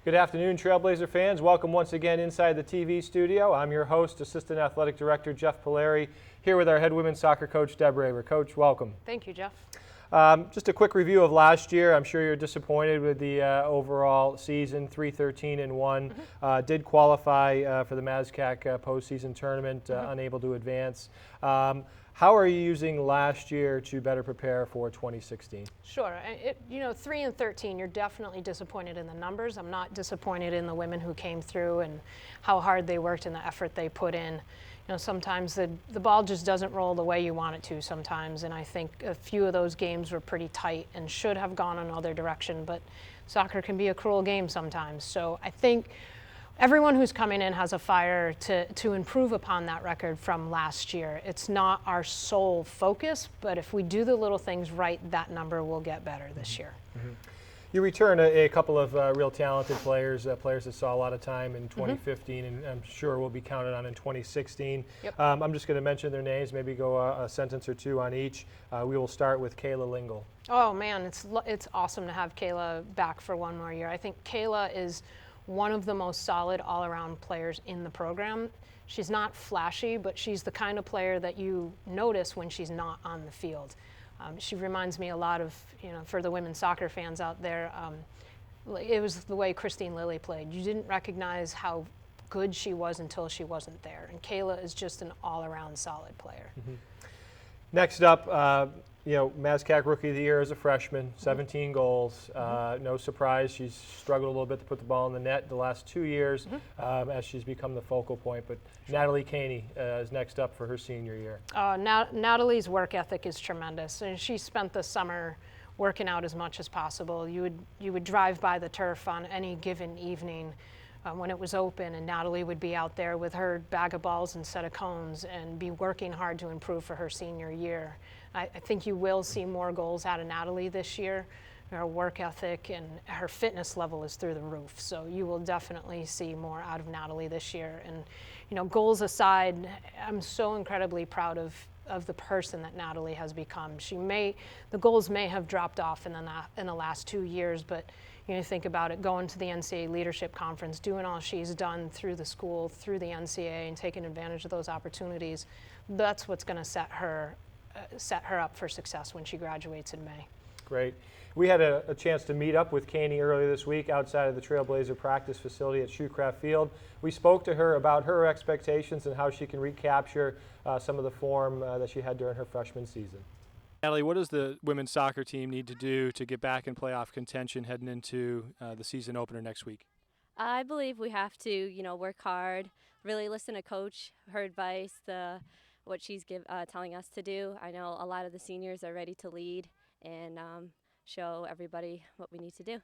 Good afternoon, Trailblazer fans. Welcome once again inside the TV studio. I'm your host, Assistant Athletic Director Jeff Polari, here with our head women's soccer coach, Deb Raber. Coach, welcome. Thank you, Jeff. Just a quick review of last year. I'm sure you're disappointed with the overall season, 3-13-1. Did qualify for the MASCAC postseason tournament, unable to advance. How are you using last year to better prepare for 2016? Sure. 3-13, you're definitely disappointed in the numbers. I'm not disappointed in the women who came through and how hard they worked and the effort they put in. Sometimes the ball just doesn't roll the way you want it to sometimes, and I think a few of those games were pretty tight and should have gone another direction, but soccer can be a cruel game sometimes. So I think everyone who's coming in has a fire to improve upon that record from last year. It's not our sole focus, but if we do the little things right, that number will get better this year. You return a couple of real talented players, players that saw a lot of time in 2015, and I'm sure will be counted on in 2016. Yep. I'm just going to mention their names, maybe go a sentence or two on each. We will start with Kayla Lingle. Oh man, it's awesome to have Kayla back for one more year. I think Kayla is one of the most solid all-around players in the program. She's not flashy, but she's the kind of player that you notice when she's not on the field. She reminds me a lot of, for the women's soccer fans out there, it was the way Christine Lilly played. You didn't recognize how good she was until she wasn't there. And Kayla is just an all-around solid player. Next up, MASCAC Rookie of the Year as a freshman, 17 goals. No surprise, she's struggled a little bit to put the ball in the net the last 2 years as she's become the focal point. But Natalie Caney is next up for her senior year. Natalie's work ethic is tremendous, and she spent the summer working out as much as possible. You would drive by the turf on any given evening when it was open, and Natalie would be out there with her bag of balls and set of cones and be working hard to improve for her senior year. I think you will see more goals out of Natalie this year. Her work ethic and her fitness level is through the roof, so you will definitely see more out of Natalie this year. And goals aside, I'm so incredibly proud of the person that Natalie has become. The goals may have dropped off in the last 2 years, but you think about it, going to the NCAA Leadership Conference, doing all she's done through the school, through the NCAA, and taking advantage of those opportunities. That's what's going to set her up for success when she graduates in May. Great. We had a chance to meet up with Caney earlier this week outside of the Trailblazer practice facility at Shoecraft Field. We spoke to her about her expectations and how she can recapture some of the form that she had during her freshman season. Natalie, what does the women's soccer team need to do to get back in playoff contention heading into the season opener next week? I believe we have to, work hard, really listen to Coach, her advice, what she's telling us to do. I know a lot of the seniors are ready to lead and show everybody what we need to do.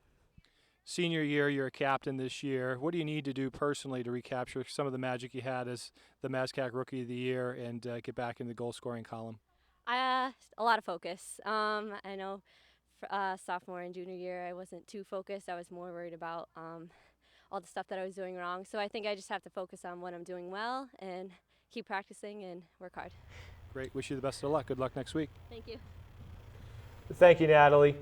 Senior year, you're a captain this year. What do you need to do personally to recapture some of the magic you had as the MASCAC Rookie of the Year and get back in the goal-scoring column? A lot of focus. I know for, sophomore and junior year I wasn't too focused. I was more worried about all the stuff that I was doing wrong. So I think I just have to focus on what I'm doing well and keep practicing and work hard. Great. Wish you the best of luck. Good luck next week. Thank you. Thank you, Natalie.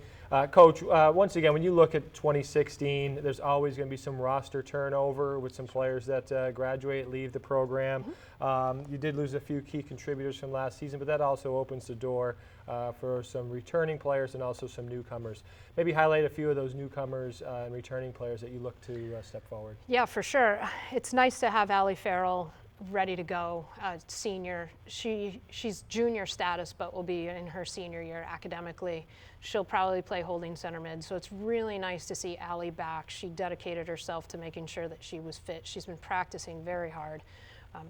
Coach, once again, when you look at 2016, there's always going to be some roster turnover with some players that graduate, leave the program. You did lose a few key contributors from last season, but that also opens the door for some returning players and also some newcomers. Maybe highlight a few of those newcomers and returning players that you look to step forward. Yeah, for sure. It's nice to have Allie Farrell ready to go, senior. She's junior status, but will be in her senior year academically. She'll probably play holding center mid, so it's really nice to see Allie back. She dedicated herself to making sure that she was fit. She's been practicing very hard.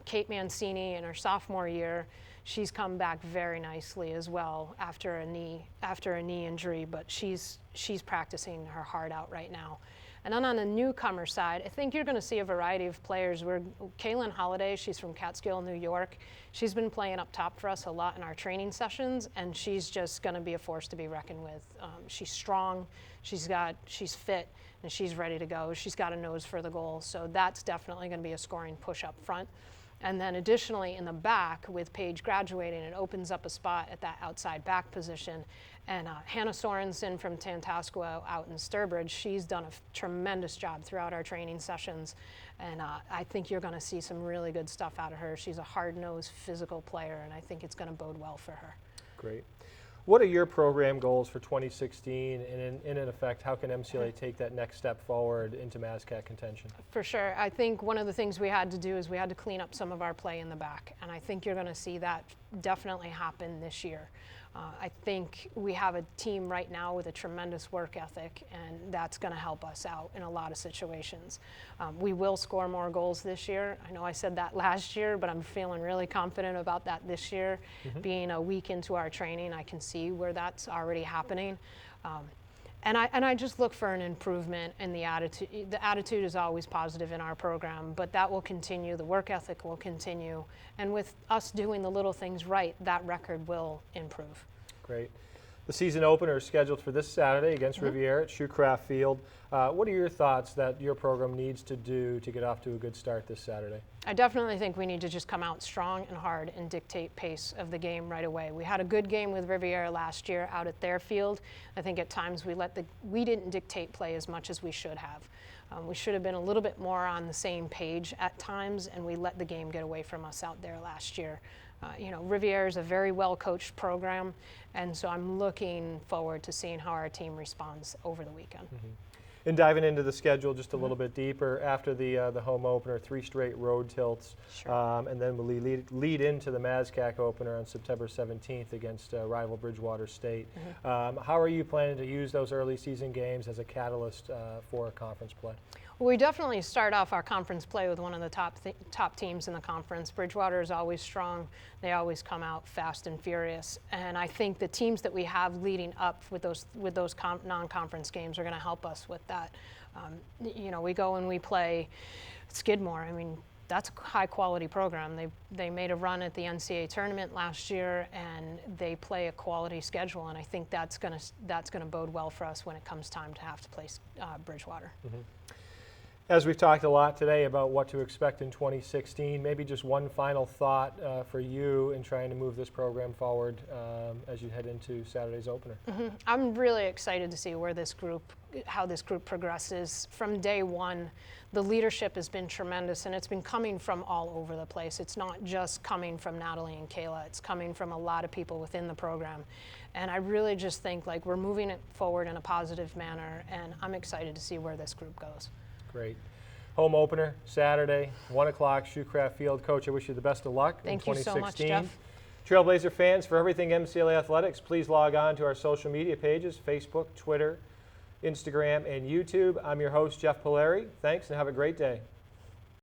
Kate Mancini in her sophomore year, she's come back very nicely as well after a knee injury, but she's practicing her heart out right now. And then on the newcomer side, I think you're going to see a variety of players. Kaylin Holiday, she's from Catskill, New York. She's been playing up top for us a lot in our training sessions, and she's just going to be a force to be reckoned with. She's strong, she's fit, and she's ready to go. She's got a nose for the goal, so that's definitely going to be a scoring push up front. And then additionally in the back, with Paige graduating, it opens up a spot at that outside back position. And Hannah Sorensen from Tantascwa out in Sturbridge, she's done a tremendous job throughout our training sessions. And I think you're going to see some really good stuff out of her. She's a hard-nosed, physical player, and I think it's going to bode well for her. Great. What are your program goals for 2016, and in effect, how can MCLA take that next step forward into MASCAC contention? For sure. I think one of the things we had to do is we had to clean up some of our play in the back, and I think you're going to see that definitely happen this year. I think we have a team right now with a tremendous work ethic, and that's going to help us out in a lot of situations. We will score more goals this year. I know I said that last year, but I'm feeling really confident about that this year. Being a week into our training, I can see where that's already happening. And I just look for an improvement in the attitude. The attitude is always positive in our program, but that will continue. The work ethic will continue. And with us doing the little things right, that record will improve. Great. The season opener is scheduled for this Saturday against Riviera at Shoecraft Field. What are your thoughts that your program needs to do to get off to a good start this Saturday? I definitely think we need to just come out strong and hard and dictate pace of the game right away. We had a good game with Riviera last year out at their field. I think at times we didn't dictate play as much as we should have. We should have been a little bit more on the same page at times, and we let the game get away from us out there last year. Riviera is a very well-coached program, and so I'm looking forward to seeing how our team responds over the weekend. And diving into the schedule just a little bit deeper, after the home opener, 3 straight road tilts, and then we'll lead into the MASCAC opener on September 17th against rival Bridgewater State. How are you planning to use those early season games as a catalyst for conference play? Well, we definitely start off our conference play with one of the top teams in the conference. Bridgewater is always strong. They always come out fast and furious. And I think the teams that we have leading up with those non-conference games are going to help us with that. We go and we play Skidmore. I mean, that's a high-quality program. They made a run at the NCAA tournament last year, and they play a quality schedule. And I think that's going to bode well for us when it comes time to have to play Bridgewater. As we've talked a lot today about what to expect in 2016, maybe just one final thought for you in trying to move this program forward as you head into Saturday's opener. I'm really excited to see how this group progresses. From day one, the leadership has been tremendous, and it's been coming from all over the place. It's not just coming from Natalie and Kayla. It's coming from a lot of people within the program. And I really just think we're moving it forward in a positive manner, and I'm excited to see where this group goes. Great. Home opener, Saturday, 1 o'clock, Shoecraft Field. Coach, I wish you the best of luck in 2016. Thank you so much, Jeff. Trailblazer fans, for everything MCLA Athletics, please log on to our social media pages, Facebook, Twitter, Instagram, and YouTube. I'm your host, Jeff Polari. Thanks, and have a great day.